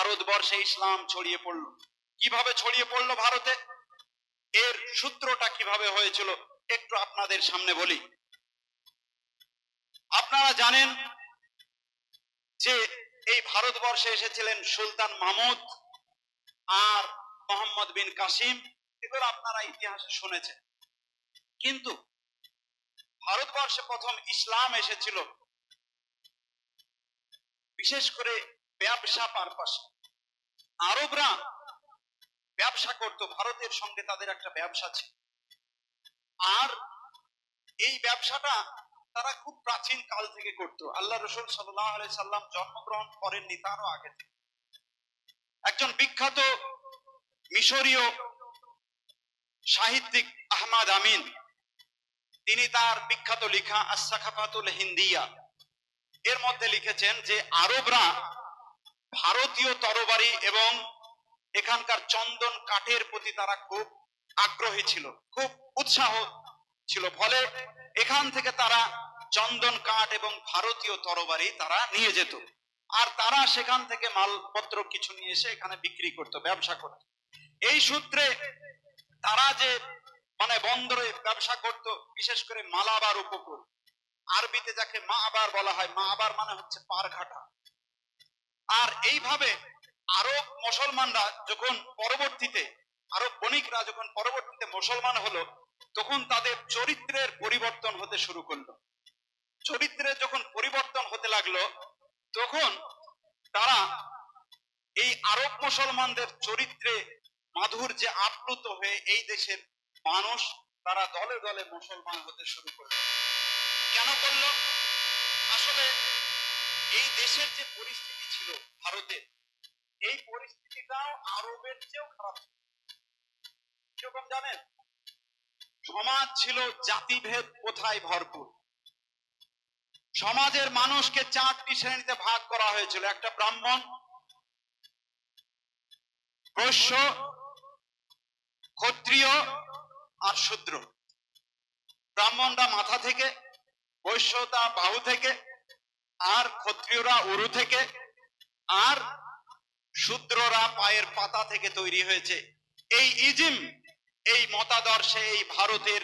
ভারতবর্ষে ইসলাম ছড়িয়ে পড়লো। কিভাবে ছড়িয়ে পড়লো ভারতে, এর সূত্রটা কিভাবে হয়েছিল একটু আপনাদের সামনে বলি। আপনারা জানেন যে এই ভারতবর্ষে এসেছিলেন সুলতান মাহমুদ আর মোহাম্মদ বিন কাসিম, এগুলো আপনারা ইতিহাসে শুনেছেন। কিন্তু ভারতবর্ষে প্রথম ইসলাম এসেছিল বিশেষ করে ব্যবসা পারপাসে। আরবরা ব্যবসা করত, ভারতের সঙ্গে তাদের একটা ব্যবসা ছিল, আর এই ব্যবসাটা তারা খুব প্রাচীন কাল থেকে করত। আল্লাহ রাসূল সাল্লাল্লাহু আলাইহি সাল্লাম জন্মগ্রহণ করেননি তারও আগে থেকে একজন বিখ্যাত মিশরীয় সাহিত্যিক আহমদ আমিন, তিনি তার বিখ্যাত লেখা আস-সাকাফাতুল হিন্দিয়া এর মধ্যে লিখেছেন যে আরবরা ভারতীয় তরবারি এবং এখানকার চন্দন কাঠের প্রতি তারা খুব আগ্রহী ছিল, খুব উৎসাহ ছিল, ফলে এখান থেকে তারা চন্দন কাঠ এবং ভারতীয় তরবারি তারা নিয়ে যেত, আর তারা সেখান থেকে মালপত্র কিছু নিয়ে এসে এখানে বিক্রি করত, ব্যবসা করত। এই সূত্রে তারা যে বন্দরে ব্যবসা করত, বিশেষ করে মালাবার উপকূল, আরবিতে যাকে মাআবার বলা হয়, মাআবার মানে হচ্ছে পারঘাটা। আর এইভাবে আরব মুসলমানরা যখন পরবর্তীতে, আরব বণিকরা যখন পরবর্তীতে মুসলমান হলো, তখন তাদের চরিত্রের পরিবর্তন হতে শুরু করলো। চরিত্রের যখন পরিবর্তন হতে লাগলো, তখন তারা এই আরব মুসলমানদের চরিত্রে মাধুর্যে আপ্লুত হয়ে এই দেশের মানুষ তারা দলে দলে মুসলমান হতে শুরু করলো। কেন করলো? আসলে এই দেশের যে পরিস্থিতি ছিল ভারতের, এই পরিস্থিতিটাও আরবের চেয়েও খারাপ ছিল। কিরকম জানেন? সমাজ ছিল জাতিভেদ কোথায় ভরপুর। সমাজের মানুষকে 4টি শ্রেণীতে ভাগ করা হয়েছিল। একটা ব্রাহ্মণ, বৈশ্য, ক্ষত্রিয় আর শূদ্র। ব্রাহ্মণরা মাথা থেকে, বৈশ্যতা বাহু থেকে, আর ক্ষত্রিয়রা উরু থেকে, আর শূদ্ররা পায়ের পাতা থেকে তৈরি হয়েছে। এই ইজিম, এই মতাদর্শে এই ভারতের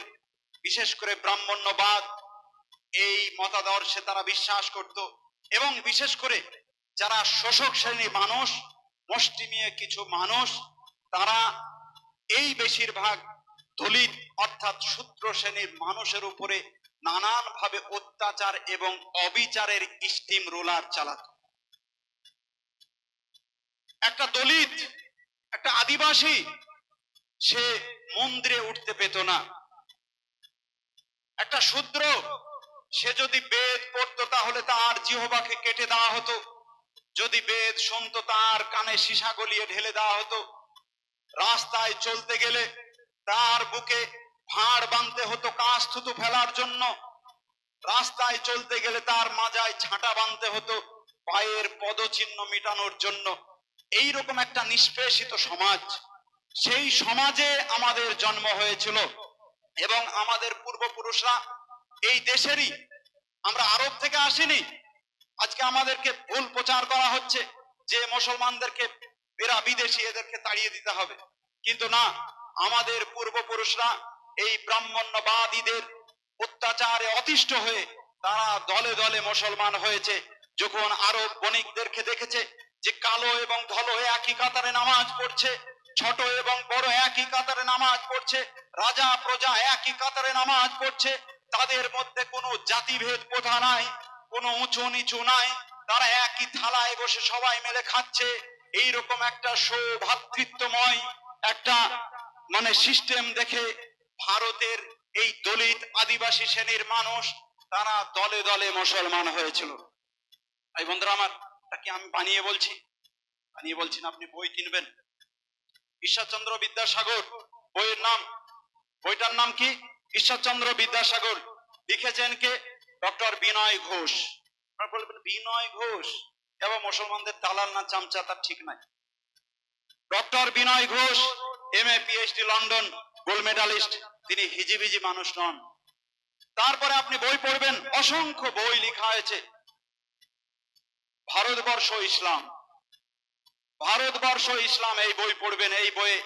বিশেষ করে ব্রাহ্মণ্যবাদ, এই মতাদর্শে তারা বিশ্বাস করত। এবং বিশেষ করে যারা শোষক শ্রেণীর মানুষ, মুষ্টিমেয় কিছু মানুষ, তারা এই বেশিরভাগ দলিত অর্থাৎ শূদ্র শ্রেণীর মানুষের উপরে নানান ভাবে অত্যাচার এবং অবিচারের স্টিম রোলার চালাত। একটা দলিত, একটা আদিবাসী, সে মন্দিরে উঠতে পেত না। একটা শূদ্র, সে যদি বেদ পড়তো তাহলে তার জিহ্বাকে কেটে দেওয়া হতো, যদি বেদ শুনতো তার কানে সীসা গলিয়ে ঢেলে দেওয়া হতো, রাস্তায় চলতে গেলে তার বুকে ভাঁড় বাঁধতে হতো কাশ থুতু ফেলার জন্য, রাস্তায় চলতে গেলে তার মাজায় ঝাঁটা বাঁধতে হতো পায়ের পদচিহ্ন মেটানোর জন্য। এইরকম একটা নিষ্পেষিত সমাজ, সেই সমাজে আমাদের জন্ম হয়েছিল। এবং আমাদের পূর্বপুরুষরা এই দেশেরই, আমরা আরব থেকে আসিনি। আজকে আমাদেরকে ভুল প্রচার করা হচ্ছে যে মুসলমানদেরকে, এরা বিদেশি, এদেরকে তাড়িয়ে দিতে হবে। কিন্তু না, আমাদের পূর্বপুরুষরা এই ব্রাহ্মণ্যবাদীদের অত্যাচারে অতিষ্ঠ হয়ে তারা দলে দলে মুসলমান হয়েছে। যখন আরব বণিকদেরকে দেখেছে যে কালো এবং ধলো একই কাতারে নামাজ পড়ছে, ছোট এবং বড় একই কাতারে নামাজ পড়ছে, রাজা প্রজা একই কাতারে নামাজ পড়ছে, তাদের মধ্যে কোনো জাতিভেদ প্রথা নাই, কোনো উঁচু নিচু নাই, তারা একই থালায় বসে সবাই মিলে খাচ্ছে, এইরকম একটা সৌভ্রাতৃত্বময় একটা সিস্টেম দেখে ভারতের এই দলিত আদিবাসী শ্রেণীর মানুষ তারা দলে দলে মুসলমান হয়েছিল। এই বন্ধুরা আমার, কি আমি বানিয়ে বলছি? বানিয়ে বলছি না, আপনি বই কিনবেন। ঈশ্বরচন্দ্র বিদ্যাসাগর বইয়ের নাম, বইটার নাম কি? ঈশ্বরচন্দ্র বিদ্যাসাগর। লিখেছেন কে? ডক্টর বিনয় ঘোষ। আপনারা বলবেন বিনয় ঘোষ এবং মুসলমানদের দালাল না চামচা, তার ঠিক নাই। Doctor Binoy Ghosh MA PhD London, gold medallist, তিনি হিজিবিজি মানুষ নন। তারপরে আপনি বই পড়বেন, অসংখ্য বই লেখা হয়েছে ভারতবর্ষ ইসলাম, ভারতবর্ষ ইসলাম এই বই পড়বেন। এই বইয়ে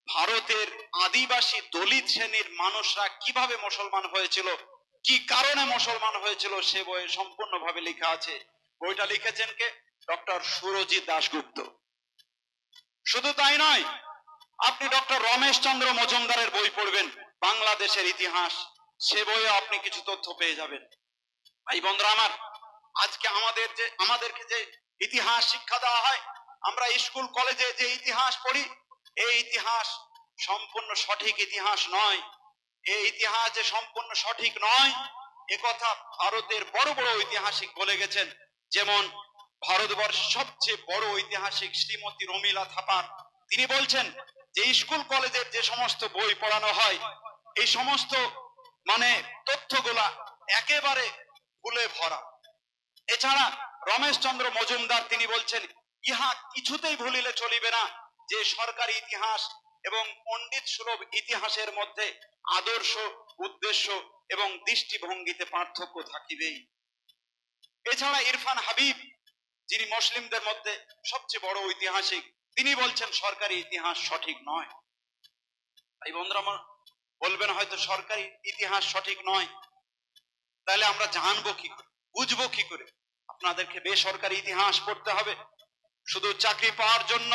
ভারতের আদিবাসী দলিত শ্রেণীর মানুষরা কিভাবে মুসলমান হয়েছিল, কি কারণে মুসলমান হয়েছিল, সে বইয়ে সম্পূর্ণভাবে লেখা আছে। বইটা লিখেছেন কে? ডক্টর সুরজিৎ দাশগুপ্ত। শুধু তাই নয়, আপনি ডক্টর রমেশ চন্দ্র মজুমদারের বই পড়বেন, বাংলাদেশের ইতিহাস, সে বইয়ে আপনি কিছু তথ্য পেয়ে যাবেন। ভাই বন্ধুরা আমার, আজকে আমাদেরকে যে ইতিহাস শিক্ষা দেওয়া হয়, আমরা স্কুল কলেজে যে ইতিহাস পড়ি, এই ইতিহাস সম্পূর্ণ সঠিক ইতিহাস নয়। এই ইতিহাস যে সম্পূর্ণ সঠিক নয়, একথা ভারতের বড় বড় ঐতিহাসিক বলে গেছেন। যেমন ভারতবর্ষের সবচেয়ে বড় ঐতিহাসিক শ্রীমতী রমিলা থাপার, তিনি বলছেন যে স্কুল কলেজের যে সমস্ত বই পড়ানো হয়, এই সমস্ত তথ্যগুলা একেবারে ভুলে ভরা। এছাড়া রমেশ চন্দ্র মজুমদার তিনি বলছেন, ইহা কিছুতেই ভুলিলে চলিবে না যে সরকারি ইতিহাস এবং পণ্ডিত সুলভ ইতিহাসের মধ্যে আদর্শ, উদ্দেশ্য এবং দৃষ্টিভঙ্গিতে পার্থক্য থাকিবেই। এছাড়া ইরফান হাবিব, যিনি মুসলিমদের মধ্যে সবচেয়ে বড় ঐতিহাসিক, তিনি বলছেন সরকারি ইতিহাস সঠিক নয়। এই বন্ধুরা আমার বলবেন হয়তো সরকারি ইতিহাস সঠিক নয়, তাহলে আমরা জানবো কি করে, বুঝবো কি করে? আপনাদেরকে বেসরকারি ইতিহাস পড়তে হবে। শুধু চাকরি পাওয়ার জন্য,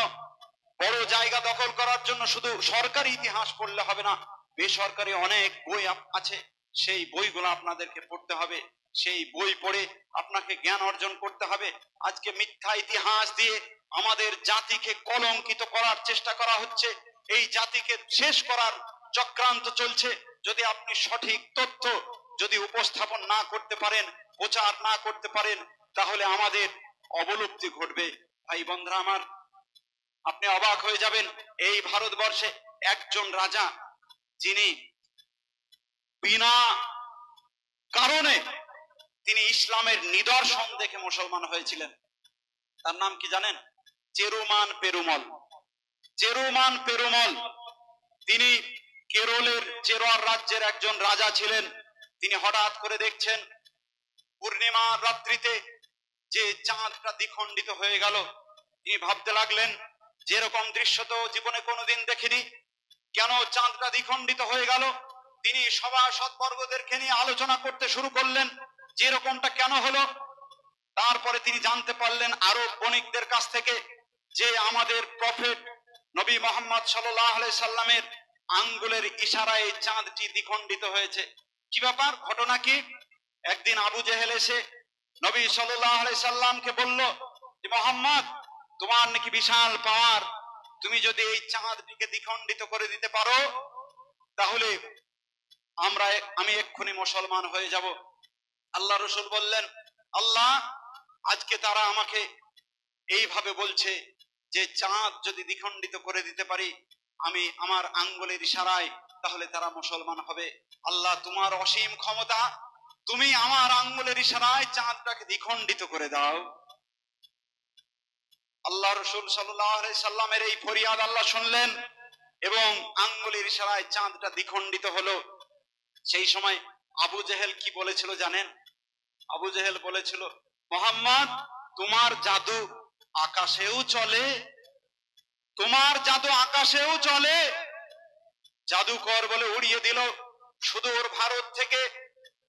বড় জায়গা দখল করার জন্য শুধু সরকারি ইতিহাস পড়লে হবে না। বেসরকারি অনেক বই আছে, সেই বইগুলো আপনাদেরকে পড়তে হবে। সেই বই পড়ে আপনাকে জ্ঞান অর্জন করতে হবে। আজকে মিথ্যা ইতিহাস দিয়ে আমাদের জাতিকে কলঙ্কিত করার চেষ্টা করা হচ্ছে, এই জাতিকে শেষ করার চক্রান্ত চলছে। যদি আপনি সঠিক তথ্য যদি উপস্থাপন না করতে পারেন, প্রচার না করতে পারেন, তাহলে আমাদের অবলুপ্তি ঘটবে। ভাই বন্ধুরা আমার, আপনি অবাক হয়ে যাবেন, এই ভারতবর্ষে একজন রাজা, যিনি বিনা কারণে তিনি ইসলামের নিদর্শন দেখে মুসলমান হয়েছিলেন। তার নাম কি জানেন? চেরুমান পেরুমল। চেরুমান পেরুমল তিনি কেরলের চেরোয়ার রাজ্যের একজন রাজা ছিলেন। তিনি হঠাৎ করে দেখছেন পূর্ণিমার রাত্রিতে যে চাঁদটা দ্বিখণ্ডিত হয়ে গেল। তিনি ভাবতে লাগলেন, যেরকম দৃশ্য তো জীবনে কোনোদিন দেখিনি, কেন চাঁদটা দ্বিখণ্ডিত হয়ে গেল? তিনি সভাসদবর্গদেরকে নিয়ে আলোচনা করতে শুরু করলেন, যেরকমটা কেন হলো। তারপরে তিনি জানতে পারলেন আরব বণিকদের কাছ থেকে যে আমাদের প্রফেট নবী মোহাম্মদ সাল্লাল্লাহু আলাইহি সাল্লামের আঙ্গুলের ইশারায় চাঁদটি দ্বিখণ্ডিত হয়েছে। কি ব্যাপার, ঘটনা কি? একদিন আবু জেহেল এসে নবী সাল্লাল্লাহু আলাইহি সাল্লামকে বলল যে, মোহাম্মদ, তোমার নাকি বিশাল পাওয়ার, তুমি যদি এই চাঁদটিকে দ্বিখণ্ডিত করে দিতে পারো, তাহলে আমি এক্ষুনি মুসলমান হয়ে যাব। আল্লাহ রাসূল বললেন, আল্লাহ, আজকে তারা আমাকে এইভাবে বলছে যে চাঁদ যদি দ্বিখণ্ডিত করে দিতে পারি আমি আমার আঙ্গুলের ইশারায়, তাহলে তারা মুসলমান হবে। আল্লাহ, তোমার অসীম ক্ষমতা, তুমি আমার আঙ্গুলের ইশারায় চাঁদটাকে দ্বিখণ্ডিত করে দাও। আল্লাহ রাসূল সাল্লাল্লাহু আলাইহি সাল্লামের এই ফরিয়াদ আল্লাহ শুনলেন এবং আঙ্গুলের ইশারায় চাঁদটা দ্বিখণ্ডিত হলো। সেই সময় আবু জেহেল কি বলেছিল জানেন? আবু জেহেল বলেছিল, মোহাম্মদ, তোমার জাদু আকাশেও চলে, তোমার জাদু আকাশেও চলে। জাদুকর বলে উড়িয়ে দিল। সুদূর ভারত থেকে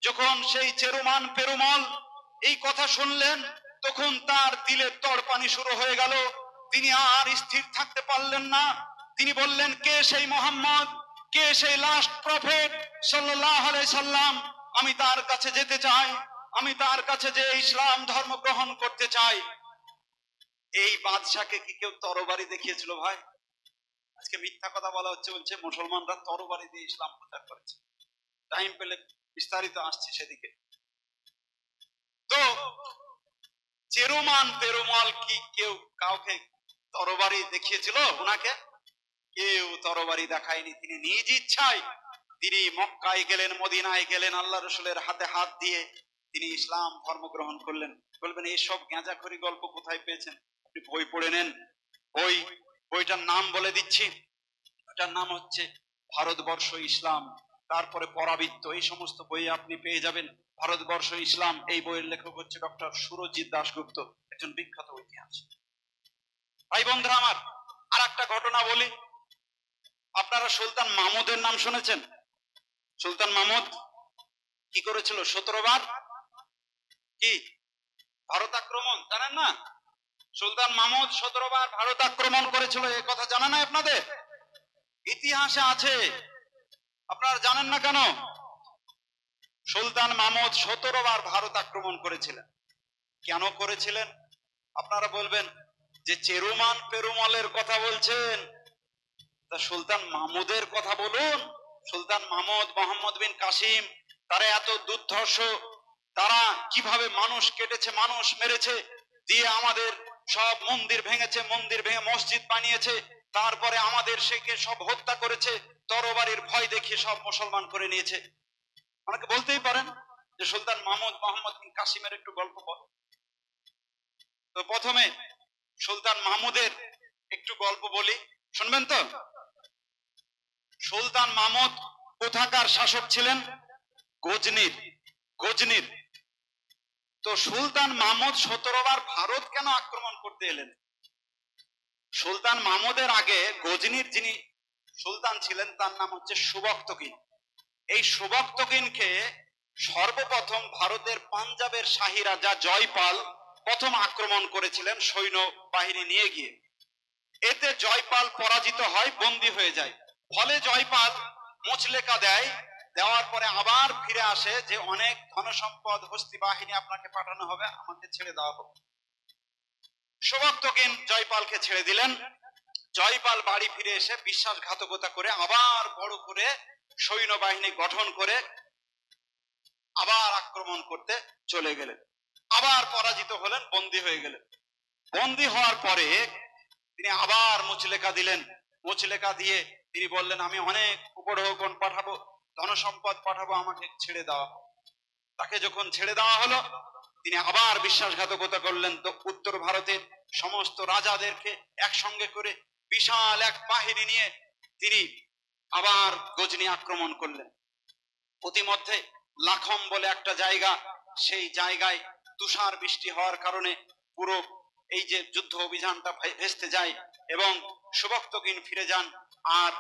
যখন সেই চেরুমান পেরুমল এই কথা শুনলেন, তখন তার দিলে তড়পানি শুরু হয়ে গেল। তিনি আর স্থির থাকতে পারলেন না। তিনি বললেন, কে সেই মোহাম্মদ, কে সেই লাস্ট প্রফেট সাল্লাল্লাহু আলাইহি সাল্লাম? আমি তার কাছে যেতে চাই, আমি তার কাছে যে ইসলাম ধর্ম গ্রহণ করতে চাই। এই বাদশাকে কি কেউ তরবারি দেখিয়েছিল ভাই? আজকে মিথ্যা কথা বলা হচ্ছে, বলছে মুসলমানরা তরবারি দিয়ে ইসলাম প্রচার করেছে। টাইম পেলে বিস্তারিত আসছে সেদিকে। তো চেরুমান পেরুমল কি কেউ কাউকে তরবারি দেখিয়েছিল ওনাকে? কেউ তরবারি দেখায়নি। তিনি নিজ ইচ্ছায় তিনি মক্কায় গেলেন, মদিনায় গেলেন, আল্লাহ রাসূলের হাতে হাত দিয়ে তিনি ইসলাম ধর্ম গ্রহণ করলেন। বলবেন এইসব গাঁজাখড়ি গল্প কোথায় পেয়েছেন? আপনি বই পড়ে নেন। বইটার নাম বলে দিচ্ছি, ওটার নাম হচ্ছে ভারতবর্ষ ইসলাম, তারপরে পরাবৃত্ত, এই সমস্ত বই আপনি পেয়ে যাবেন। ভারতবর্ষ ইসলাম, এই বইয়ের লেখক হচ্ছে ডক্টর সুরজিৎ দাশগুপ্ত, একজন বিখ্যাত ঐতিহাসিক। ভাই বন্ধুরা আমার, আর একটা ঘটনা বলি। আপনারা সুলতান মাহমুদের নাম শুনেছেন? সুলতান মাহমুদ কি করেছিল? 17 বার কি ভারত আক্রমণ, জানেন না? সুলতান মাহমুদ 17 বার ভারত আক্রমণ করেছিল, এই কথা জানা নাই আপনাদের? ইতিহাসে আছে, আপনারা জানেন না কেন? সুলতান মাহমুদ 17 বার ভারত আক্রমণ করেছিলেন। কেন করেছিলেন? আপনারা বলবেন যে চেরুমান পেরুমলের কথা বলছেন, তা সুলতান মাহমুদের কথা বলুন। সুলতান মাহমুদ, মোহাম্মদ বিন কাসিম, তারা এত দুর্ধর্ষ, তারা কিভাবে মানুষ কেটেছে, মানুষ মেরেছে, দিয়ে আমাদের সব মন্দির ভেঙেছে, মন্দির ভেঙে মসজিদ বানিয়েছে, তারপরে আমাদের সেকে সব হত্যা করেছে, তরবারির ভয় দেখিয়ে সব মুসলমান করে নিয়েছে। অনেকে বলতেই পারেন যে সুলতান মাহমুদ, মোহাম্মদ বিন কাসিমের একটু গল্প বল। তো প্রথমে সুলতান মাহমুদের একটু গল্প বলি, শুনবেন তো? সুলতান মাহমুদ কোথাকার শাসক ছিলেন? গজনির। গজনির। তো সুলতান মাহমুদ 17 বার ভারত কেন আক্রমণ করতে এলেন? সুলতান মাহমুদের আগে গজনির যিনি সুলতান ছিলেন তার নাম হচ্ছে সুবক্তগিন। এই সুবক্তগিনকে সর্বপ্রথম ভারতের পাঞ্জাবের শাহী রাজা জয়পাল প্রথম আক্রমণ করেছিলেন সৈন্য বাহিনী নিয়ে গিয়ে। এতে জয়পাল পরাজিত হয়, বন্দী হয়ে যায়। ফলে জয়পাল মুচলেকা দেয়, দেওয়ার পরে আবার ফিরে আসে যে অনেক ধনসম্পদ, হস্তি বাহিনী আপনাকে পাঠানো হবে, আমাকে ছেড়ে দেওয়া হোক। সুবক্তগিন জয়পালকে ছেড়ে দিলেন। জয়পাল বাড়ি ফিরে এসে বিশ্বাসঘাতকতা করে আবার বড় করে সৈন্যবাহিনী গঠন করে আবার আক্রমণ করতে চলে গেলেন। আবার পরাজিত হলেন, বন্দী হয়ে গেলেন। বন্দী হওয়ার পরে তিনি আবার মুচলেকা দিলেন। মুচলেকা দিয়ে তিনি বললেন, আমি অনেক উপঢৌকন পাঠাবো, ধনসম্পদ পাঠাবো, আমাকে ছেড়ে দেওয়া। তাকে যখন ছেড়ে দেওয়া হলো, তিনি আবার বিশ্বাসঘাতকতা করলেন। তো উত্তর ভারতের সমস্ত রাজাদেরকে একসঙ্গে করে বিশাল এক বাহিনী নিয়ে তিনি আবার গজনি আক্রমণ করলেন। প্রতিমধ্যে লাখম বলে একটা জায়গা, সেই জায়গায় তুষার বৃষ্টি হওয়ার কারণে পুরো এই যে যুদ্ধ অভিযানটা ভেস্তে যায় এবং সুবক্তগিন ফিরে যান। আর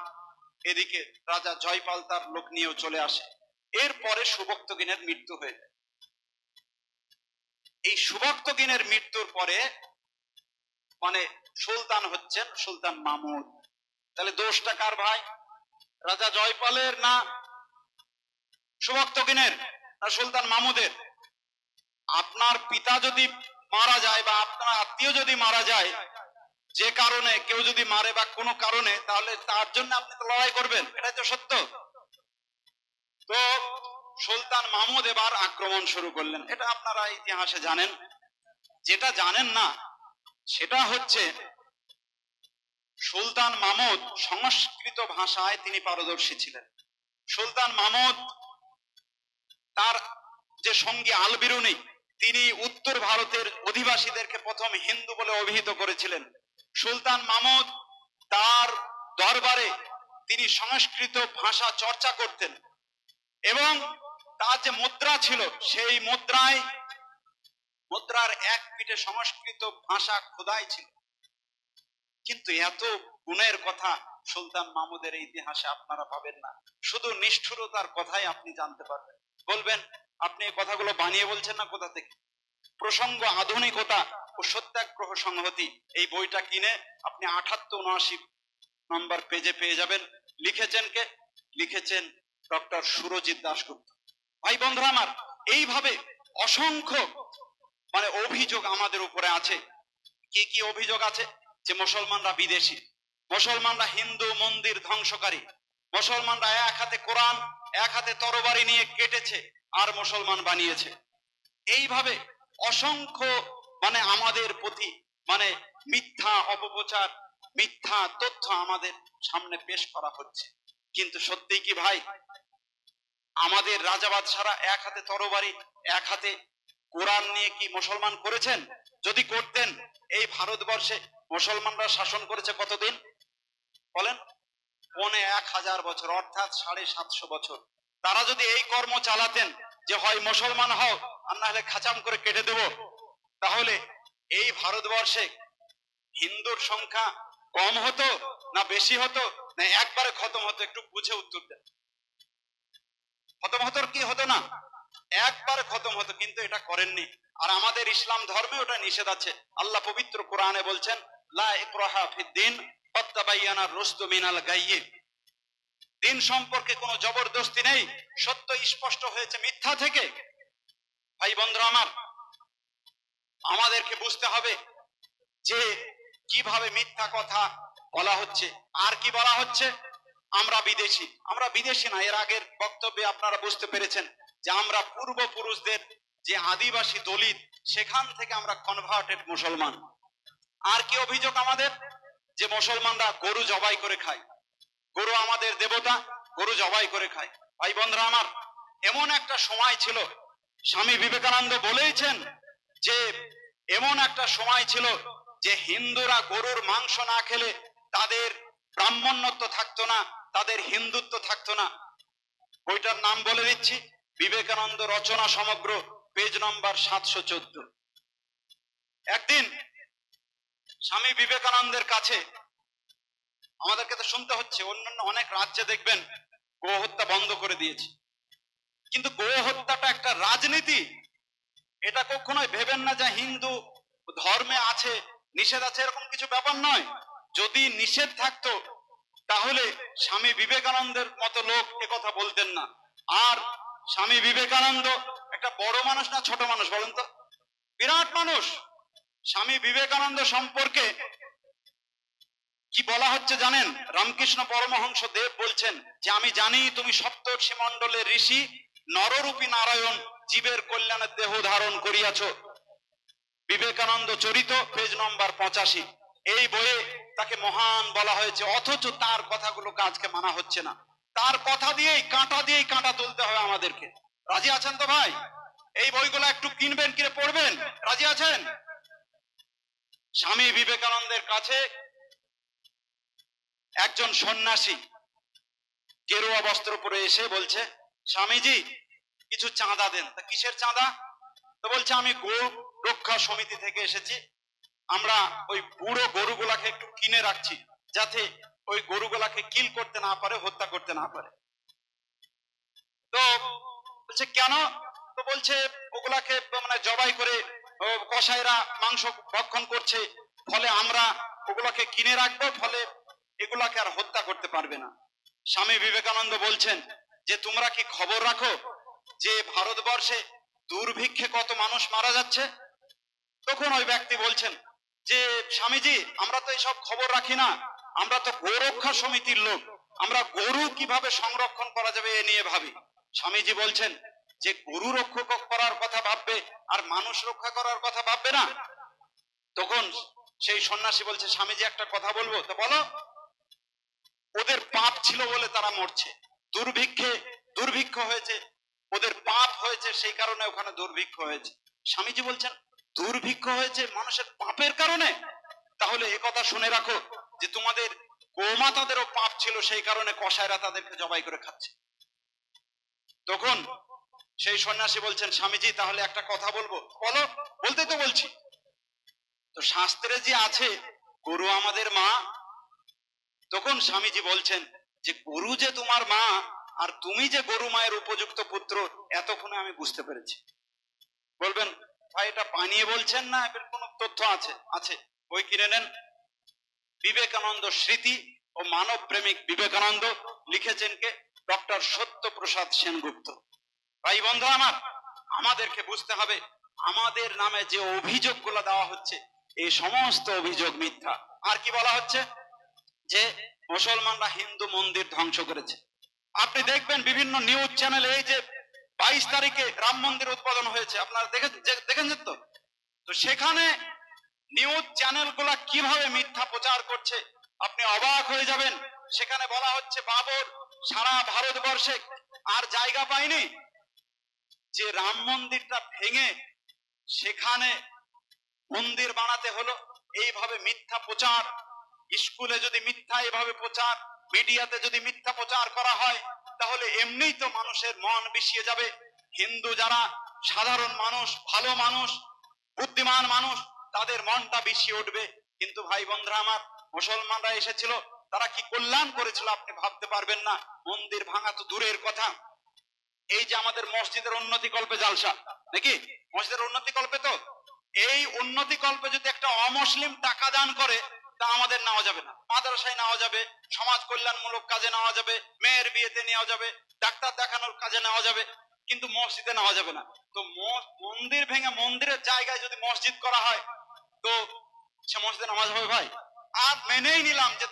এদিকে রাজা জয়পাল তার লোক নিয়েও চলে আসে। এরপরে সুবক্তগিনের মৃত্যু হয়ে যায়। এই সুবক্তগিনের মৃত্যুর পরে মানে সুলতান হচ্ছেন সুলতান মাহমুদ। তাহলে দোষটা কার ভাই? রাজা জয়পালের না সুবক্তগিনের না সুলতান মাহমুদের? আপনার পিতা যদি মারা যায় বা আপনার আত্মীয় যদি মারা যায়, যে কারণে কেউ যদি মারে বা কোনো কারণে, তাহলে তার জন্য আপনি তো লড়াই করবেন, এটাই তো সত্য। তো সুলতান মাহমুদ এবার আক্রমণ শুরু করলেন। এটা আপনারা ইতিহাসে জানেন। যেটা জানেন না সেটা হচ্ছে সুলতান মাহমুদ সংস্কৃত ভাষায় তিনি পারদর্শী ছিলেন। সুলতান মাহমুদ তার যে সঙ্গী আল-বিরুনি, তিনি উত্তর ভারতের অধিবাসীদেরকে প্রথম হিন্দু বলে অভিহিত করেছিলেন। সুলতান মাহমুদ তার দরবারে তিনি সংস্কৃত ভাষা চর্চা করতেন এবং তার যে মুদ্রা ছিল সেই মুদ্রার এক পিঠে সংস্কৃত ভাষা খোদাই ছিল। কিন্তু এত গুণের কথা সুলতান মাহমুদের ইতিহাসে আপনারা পাবেন না। শুধু নিষ্ঠুরতার কথাই আপনি জানতে পারবেন। বলবেন আপনি এই কথাগুলো বানিয়ে বলছেন না, কোথা থেকে? প্রসঙ্গ আধুনিকতা ও সত্যাগ্রহ সংহতি এই বইটা কিনে আপনি 78-79 নম্বর পেজে পেয়ে যাবেন। লিখেছেন কে? লিখেছেন ডক্টর সুরজিৎ দাশগুপ্ত। ভাই বন্ধুরা আমার, এইভাবে অসংখ্য অভিযোগ আমাদের উপরে আছে। কি কি অভিযোগ আছে? যে মুসলমানরা বিদেশি, মুসলমানরা হিন্দু মন্দির ধ্বংসকারী, মুসলমানরা এক হাতে কোরআন এক হাতে তরবারি নিয়ে কেটেছে আর মুসলমান বানিয়েছে। এইভাবে অসংখ্য আমাদের প্রতি মিথ্যা অপপ্রচার, মিথ্যা তথ্য আমাদের সামনে পেশ করা হচ্ছে। কিন্তু সত্যি কি ভাই আমাদের রাজা বাদশারা এক হাতে তরবারি এক হাতে কোরআন নিয়ে কি মুসলমান করেছেন? যদি করতেন, এই ভারতবর্ষে মুসলমানরা শাসন করেছে কতদিন বলেন? 1000 বছর, অর্থাৎ 750 বছর। তারা যদি এই কর্ম চালাতেন যে হয় মুসলমান হও আর না হলে খাচাম করে কেটে দেব, তাহলে এই ভারতবর্ষে হিন্দুর সংখ্যা কম হতো না বেশি হতো না একবারে খতম হতো? একটু বুঝে উত্তর দেন। খতম হতো কি হতো না? একবারে খতম হতো, কিন্তু এটা করেননি। আর আমাদের ইসলাম ধর্মে ওটা নিষেধ আছে। আল্লাহ পবিত্র কোরআনে বলছেন, লা ইকরাহা ফিদ্দিন ক্বাদ তাবায়্যানা রুশদু মিনাল গায়্যি। দিন সম্পর্কে কোনো জবরদস্তি নেই, সত্য স্পষ্ট হয়েছে মিথ্যা থেকে। ভাই বন্ধুরা আমার, আমাদেরকে বুঝতে হবে যে কিভাবে মিথ্যা কথা বলা হচ্ছে। আর কি বলা হচ্ছে? আমরা বিদেশি না। এর আগের বক্তব্যে আপনারা বুঝতে পেরেছেন যে আমরা পূর্বপুরুষদের যে আদিবাসী দলিত, সেখান থেকে আমরা কনভার্টেড মুসলমান। আর কি অভিযোগ আমাদের? যে মুসলমানরা গরু জবাই করে খায়, গরু আমাদের দেবতা, গরু জবাই করে খায়। ভাই বন্ধুরা আমার, এমন একটা সময় ছিল, স্বামী বিবেকানন্দ বলেইছেন যে এমন একটা সময় ছিল যে হিন্দুরা গরুর মাংস না খেলে তাদের ব্রাহ্মণ্যত্ব থাকতো না, তাদের হিন্দুত্ব থাকতো না। বইটার নাম বলে দিচ্ছি, বিবেকানন্দ রচনা সমগ্র, পেজ নম্বর 714। একদিন স্বামী বিবেকানন্দের কাছে, আমাদেরকে তো শুনতে হচ্ছে, অন্যান্য অনেক রাজ্যে দেখবেন গো হত্যা বন্ধ করে দিয়েছে, কিন্তু গো হত্যাটা একটা রাজনীতি। এটা কখনোই ভেবেন না যে হিন্দু ধর্মে আছে, নিষেধ আছে, এরকম কিছু ব্যাপার নয়। যদি নিষেধ থাকতো তাহলে স্বামী বিবেকানন্দের মতো লোক একথা বলতেন না। আর স্বামী বিবেকানন্দ একটা বড় মানুষ না ছোট মানুষ বলেন তো? বিরাট মানুষ। স্বামী বিবেকানন্দ সম্পর্কে কি বলা হচ্ছে জানেন? রামকৃষ্ণ পরমহংস দেব বলছেন যে আমি জানি তুমি সপ্তর্ষি মণ্ডলের ঋষি, নররূপী নারায়ণ জীবের কল্যাণে দেহ ধারণ করিয়াছ। বিবেকানন্দ চরিত, পেজ নম্বর 85। এই বইয়ে তাকে মহান বলা হয়েছে, অথচ তার কথাগুলোকে আজকে মানা হচ্ছে না। তার কথা দিয়েই কাঁটা তুলতে হবে আমাদেরকে। রাজি আছেন তো ভাই? এই বইগুলো একটু কিনবেন, কিনে পড়বেন। রাজি আছেন? স্বামী বিবেকানন্দের কাছে একজন সন্ন্যাসী গেরুয়া বস্ত্র পরে এসে বলছে, স্বামীজি কিছু চাঁদা দেন। তা কিসের চাঁদা? তো বলছে আমি গো রক্ষা সমিতি থেকে এসেছি, আমরা ওই বুড়ো গরুগুলাকে একটু কিনে রাখছি, যাতে ওই গরুগুলাকে কিল করতে না পারে, হত্যা করতে না পারে। তো বলছে কেন? তো বলছে ওগুলাকে মানে জবাই করে কসাইরা মাংস ভক্ষণ করছে, ফলে আমরা ওগুলাকে কিনে রাখবো, ফলে এগুলাকে আর হত্যা করতে পারবে না। স্বামী বিবেকানন্দ বলছেন যে তোমরা কি খবর রাখো যে ভারতবর্ষে দুর্ভিক্ষে কত মানুষ মারা যাচ্ছে? তখন ওই ব্যক্তি বলছেন যে স্বামীজি আমরা তো এইসব খবর রাখি না, আমরা তো গোরক্ষা সমিতির লোক, আমরা গরু কিভাবে সংরক্ষণ করা যাবে এ নিয়ে ভাবি। স্বামীজি বলছেন যে গরু রক্ষা করার কথা ভাববে আর মানুষ রক্ষা করার কথা ভাববে না। তখন সেই সন্ন্যাসী বলছে, স্বামীজি একটা কথা বলবো। তো বলো। ওদের পাপ ছিল বলে তারা মরছে, দুর্ভিক্ষ হয়েছে, ওদের পাপ হয়েছে, সেই কারণে ওখানে দুর্ভিক্ষ হয়েছে। স্বামীজি বলছেন দুর্ভিক্ষ হয়েছে মানুষের পাপের কারণে? তাহলে একথা শুনে রাখো যে তোমাদের গোমাতাদেরও পাপ ছিল, সেই কারণে কসাইরা তাদেরকে জবাই করে খাচ্ছে। তখন সেই সন্ন্যাসী বলছেন, স্বামীজি তাহলে একটা কথা বলবো। বলো। বলতে তো বলছি। তো শাস্ত্রে যে আছে গরু আমাদের মা। তখন স্বামীজি বলছেন যে গরু যে তোমার মা আর তুমি যে গরু মায়ের উপযুক্ত পুত্র, এতক্ষণে আমি বুঝতে পেরেছি। বলবেন ভাই এটা বানিয়ে বলছেন না এর কোনো তথ্য আছে? আছে, বই কিনে নেন। বিবেকানন্দ স্মৃতি ও মানব প্রেমিক বিবেকানন্দ, লিখেছেন কে? ডক্টর সত্যপ্রসাদ সেনগুপ্ত। ভাই বন্ধু আমার, আমাদেরকে বুঝতে হবে আমাদের নামে যে অভিযোগগুলো দেওয়া হচ্ছে এই সমস্ত অভিযোগ মিথ্যা। আর কি বলা হচ্ছে? যে মুসলমানরা হিন্দু মন্দির ধ্বংস করেছে। আপনি দেখবেন বিভিন্ন নিউজ চ্যানেলে, এই যে 22 তারিখে রাম মন্দির উদ্বোধন হয়েছে, আপনারা দেখেছেন তো? তো সেখানে নিউজ চ্যানেলগুলা কিভাবে মিথ্যা প্রচার করছে আপনি অবাক হয়ে যাবেন। সেখানে বলা হচ্ছে বাবর সারা ভারতবর্ষে আর জায়গা পায়নি, যে রাম মন্দিরটা ভেঙে সেখানে মন্দির বানাতে হলো। এইভাবে মিথ্যা প্রচার, স্কুলে যদি মিথ্যা এভাবে প্রচার, মিডিয়াতে যদি মিথ্যা প্রচার করা হয়, তাহলে এমনিই তো মানুষের মন বিষিয়ে যাবে। হিন্দু যারা সাধারণ মানুষ, ভালো মানুষ, বুদ্ধিমান মানুষ, তাদের মনটা বিষিয়ে উঠবে। কিন্তু ভাই বন্ধুরা আমার, মুসলমানরা এসেছিল, তারা কি কল্যাণ করেছিল আপনি ভাবতে পারবেন না। মন্দির ভাঙা তো দূরের কথা, এই যে আমাদের মসজিদের উন্নতি কল্পে জালসা, নাকি মসজিদের উন্নতি কল্পে, তো এই উন্নতি কল্পে যদি একটা অমুসলিম টাকা দান করে তা আমাদের নেওয়া যাবে না। মাদ্রাসায় নেওয়া যাবে, সমাজ কল্যাণমূলক কাজে নেওয়া যাবে, মেয়ের বিয়েতে নেওয়া যাবে, ডাক্তার দেখানোর কাজে নেওয়া যাবে, কিন্তু মসজিদে নেওয়া যাবে না। তো মন্দির ভেঙে মন্দিরের জায়গায় যদি মসজিদ করা হয় তো সে মসজিদে নামাজ হবে ভাই? আর মেনেই নিলাম যে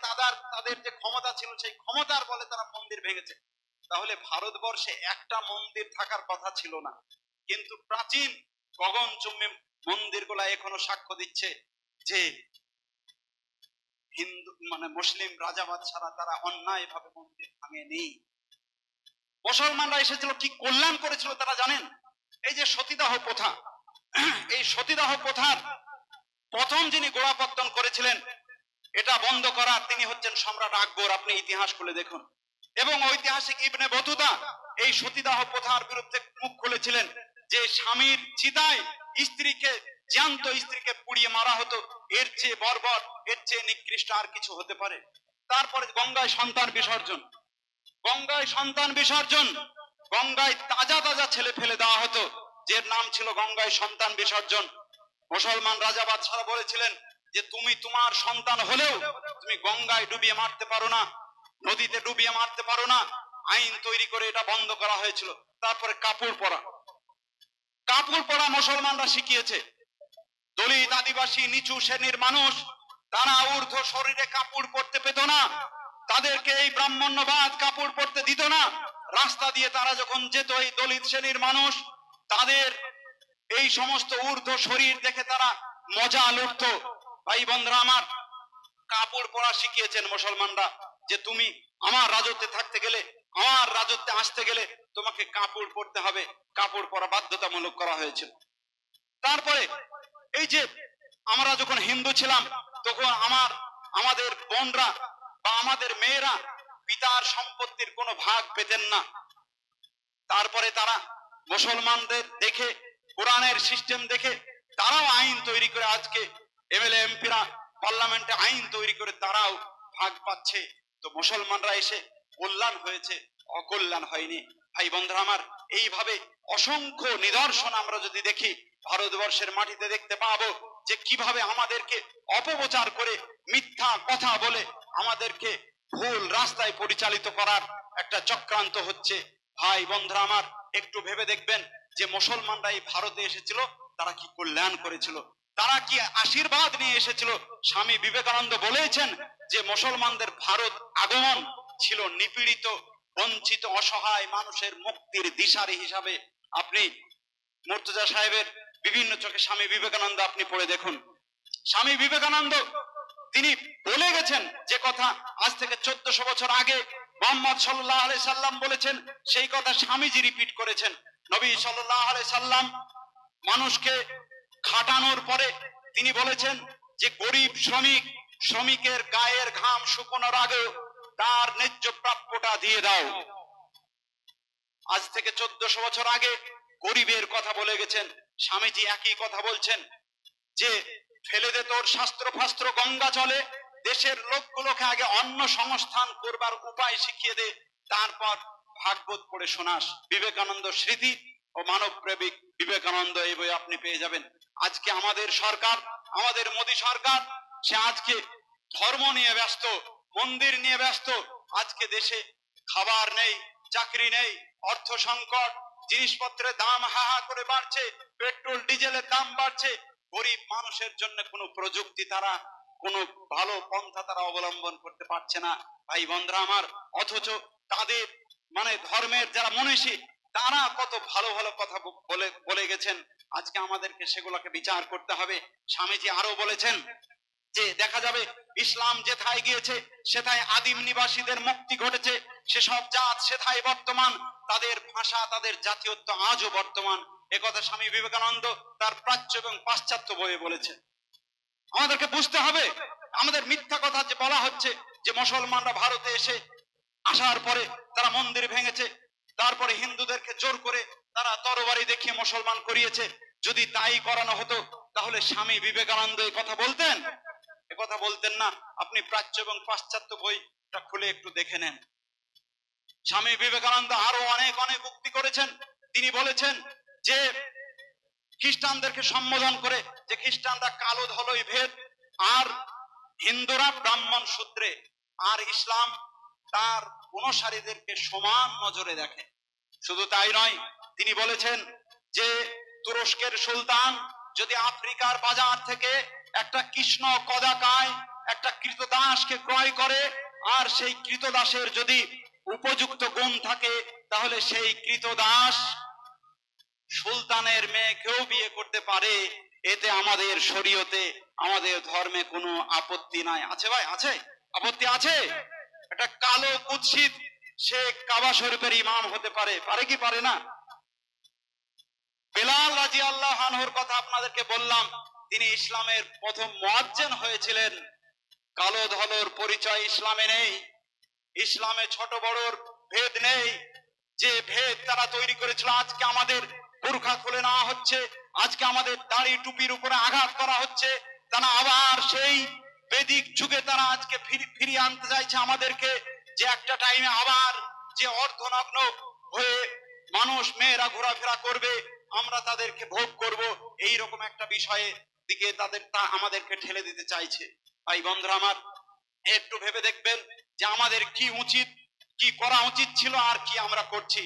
তাদের যে ক্ষমতা ছিল সেই ক্ষমতার বলে তারা মন্দির ভেঙেছে, তাহলে ভারতবর্ষে একটা মন্দির থাকার কথা ছিল না। কিন্তু প্রাচীন গগনচুম্বী মন্দিরগুলা এখনো সাক্ষ্য দিচ্ছে যে হিন্দু মুসলিম রাজাবাদ ছাড়া তারা অন্যায় ভাবে মন্দির ভাঙেনি। মুসলমানরা এসেছিল, কি কল্যাণ করেছিল তারা জানেন? এই যে সতীদাহ প্রথা, এই সতীদাহ প্রথার প্রথম যিনি গোড়াপত্তন করেছিলেন এটা বন্ধ করার, তিনি হচ্ছেন সম্রাট আকবর। আপনি ইতিহাস খুলে দেখুন। এবং ঐতিহাসিক ইবনে বতুতা এই সতীদাহ প্রথার বিরুদ্ধে মুখ খুলেছিলেন যে স্বামীর চিতায় স্ত্রীকে, জ্যান্ত স্ত্রীকে পুড়িয়ে মারা হতো, এর চেয়ে বর্বর, এর চেয়ে নিকৃষ্ট আর কিছু হতে পারে? তারপরে গঙ্গায় সন্তান বিসর্জন, গঙ্গায় সন্তান বিসর্জন, গঙ্গায় তাজা তাজা ছেলে ফেলে দেওয়া হতো, যার নাম ছিল গঙ্গায় সন্তান বিসর্জন। মুসলমান রাজা বাদশাহ বলেছিলেন যে তুমি তোমার সন্তান হলেও তুমি গঙ্গায় ডুবিয়ে মারতে পারো না, নদীতে ডুবিয়ে মারতে পারো না। আইন তৈরি করে এটা বন্ধ করা হয়েছিল। তারপরে কাপড় পরা, কাপড় পরা মুসলমানরা শিখিয়েছে। দলিত, আদিবাসী, নিচু শ্রেণীর মানুষ তারা ঊর্ধ্ব শরীরে কাপড় পরতে পেত না, তাদেরকে এই ব্রাহ্মণ্যবাদ কাপড় পরতে দিত না। রাস্তা দিয়ে তারা যখন যেত, এই দলিত শ্রেণীর মানুষ তাদের এই সমস্ত ঊর্ধ্ব শরীর দেখে তারা মজা লুটত। ভাই বন্ধুরা আমার, কাপড় পরা শিখিয়েছেন মুসলমানরা যে তুমি আমার রাজত্বে থাকতে গেলে, আমার রাজত্বে আসতে গেলে তোমাকে কাপড় পরতে হবে, কাপড় পরা বাধ্যতামূলক করা হয়েছিল। তারপরে এই যে আমরা যখন হিন্দু ছিলাম তখন আমাদের বোনরা বা আমাদের মেয়েরা পিতার সম্পত্তির কোনো ভাগ পেতেন না। তারপরে তারা মুসলমানদের দেখে, কোরআনের সিস্টেম দেখে তারাও আইন তৈরি করে, আজকে এমএলএ এমপিরা পার্লামেন্টে আইন তৈরি করে তারাও ভাগ পাচ্ছে। তো মুসলমানরা এসে কল্যাণ হয়েছে, অকল্যাণ হয়নি। ভাই বন্ধুরা আমার, এইভাবে অসংখ্য নিদর্শন আমরা যদি দেখি ভারতবর্ষের মাটিতে দেখতে পাবো যে কিভাবে আমাদেরকে অপপ্রচার করে, মিথ্যা কথা বলে আমাদেরকে ভুল রাস্তায় পরিচালিত করার একটা চক্রান্ত হচ্ছে। ভাই বন্ধুরা আমার, একটু ভেবে দেখবেন যে মুসলমানরা এই ভারতে এসেছিল, তারা কি কল্যাণ করেছিল, তারা কি আশীর্বাদ নিয়ে এসেছিল। স্বামী বিবেকানন্দ বলেছেন যে মুসলমানদের ভারত আগমন ছিল নিপীড়িত, বঞ্চিত, অসহায় মানুষের মুক্তির দিশারি হিসাবে। আপনি মুর্তজা সাহেবের বিভিন্ন চোখে স্বামী বিবেকানন্দ আপনি পড়ে দেখুন। স্বামী বিবেকানন্দ তিনি বলে গেছেন যে কথা আজ থেকে 1400 বছর আগে মুহাম্মদ সাল্লাল্লাহু আলাইহি সাল্লাম বলেছেন, সেই কথা স্বামীজি রিপিট করেছেন। নবী সাল্লাল্লাহু আলাইহি সাল্লাম মানুষকে খাটানোর পরে তিনি বলেছেন যে গরিব শ্রমিকের গায়ের ঘাম শুকানোর আগে তার ন্যায্য প্রাপ্যটা দিয়ে দাও। আজ থেকে 1400 বছর আগে গরিবের কথা বলে গেছেন। স্বামীজি একই কথা বলছেন যে ফেলে দে তোর শাস্ত্র ফাস্ত্র গঙ্গা চলে, দেশের লোকগুলোকে আগে অন্ন সংস্থান করবার উপায় শিখিয়ে দে, তারপর ভাগবত পড়ে শোনাস। বিবেকানন্দ স্মৃতি ও মানব প্রেমিক বিবেকানন্দ এই বই আপনি পেয়ে যাবেন। আজকে আমাদের সরকার, আমাদের মোদী সরকার, সে আজকে ধর্ম নিয়ে ব্যস্ত, মন্দির নিয়ে ব্যস্ত। আজকে দেশে খাবার নেই, চাকরি নেই, অর্থ সংকট, জিনিসপত্রের দাম হা হা করে বাড়ছে, পেট্রোল ডিজেলের দাম বাড়ছে। গরিব মানুষের জন্য কোনো প্রযুক্তি তারা, কোনো ভালো পন্থা তারা অবলম্বন করতে পারছে না। ভাই বন্ধুরা আমার, অথচ তাদের ধর্মের যারা মনীষী তারা কত ভালো ভালো কথা বলে গেছেন। আজকে আমাদেরকে সেগুলোকে বিচার করতে হবে। স্বামীজি আরো বলেছেন যে দেখা যাবে ইসলাম যেথায় গিয়েছে সেথায় আদিম নিবাসীদের মুক্তি ঘটেছে, সেসব জাত সেথায় বর্তমান, তাদের ভাষা, তাদের জাতীয়ত্ব আজও বর্তমান। একথা স্বামী বিবেকানন্দ তার প্রাচ্য এবং পাশ্চাত্য বইয়ে বলেছে। আমাদেরকে বুঝতে হবে, আমাদের মিথ্যা কথা যে বলা হচ্ছে যে মুসলমানরা ভারতে আসার পরে তারা মন্দির ভেঙেছে, তারপরে হিন্দুদেরকে জোর করে তারা তরবারি দেখিয়ে মুসলমান করিয়েছে। যদি তাই করানো হতো তাহলে স্বামী বিবেকানন্দ এই কথা বলতেন? একথা বলতেন না। আপনি প্রাচ্য এবং পাশ্চাত্য বইটা খুলে একটু দেখে নেন। স্বামী বিবেকানন্দ আরো অনেক অনেক উক্তি করেছেন। তিনি বলেছেন যে খ্রিস্টানদেরকে সম্বোধন করে যে খ্রিস্টানরা কালো ধলোই ভেদ, আর হিন্দুরা ব্রাহ্মণ সূত্রে, আর ইসলাম তার অনুসারীদেরকে সমান নজরে দেখে। শুধু তাই নয়, তিনি বলেছেন যে তুরস্কের সুলতান যদি আফ্রিকার বাজার থেকে একটা কৃষ্ণ কদাকায় একটা কৃতদাসকে ক্রয় করে, আর সেই কৃতদাসের যদি উপযুক্ত গুণ থাকে, তাহলে সেই কৃতদাস সুলতানের মেয়েকেও বিয়ে করতে পারে। এতে আমাদের শরীয়তে, আমাদের ধর্মে কোনো আপত্তি নাই। আছে ভাই? আছে? আপত্তি আছে? একটা কালো কুৎসিত সে কাবা শরীফের ইমাম হতে পারে, পারে কি পারে না? বেলাল রাদিয়াল্লাহু আনহুর কথা আপনাদেরকে বললাম, তিনি ইসলামের প্রথম মুয়াজ্জিন হয়েছিলেন। কালো ধলোর পরিচয় ইসলামে নেই। ইসলামে ছোট বড়র ভেদ নেই। যে ভেদ তারা তৈরি করেছিল, আজকে আমাদের বুরখা খুলে নেওয়া হচ্ছে, আজকে আমাদের দাড়ি টুপির উপরে আঘাত করা হচ্ছে, তারা আবার সেই বেদিক যুগে তারা আজকে ফিরিয়ে আনতে চাইছে আমাদেরকে, যে একটা টাইমে আবার যে অর্ধনগ্ন হয়ে মানুষ মেয়েরা ঘোরাফেরা করবে, আমরা তাদেরকে ভোগ করব, এই রকম একটা বিষয়ে দিকে আমাদেরকে ঠেলে দিতে চাইছে। তাই বন্ধুরা আমার, একটু ভেবে দেখবেন যে আমাদের কি উচিত, কি করা উচিত ছিল, আর কি আমরা করছি।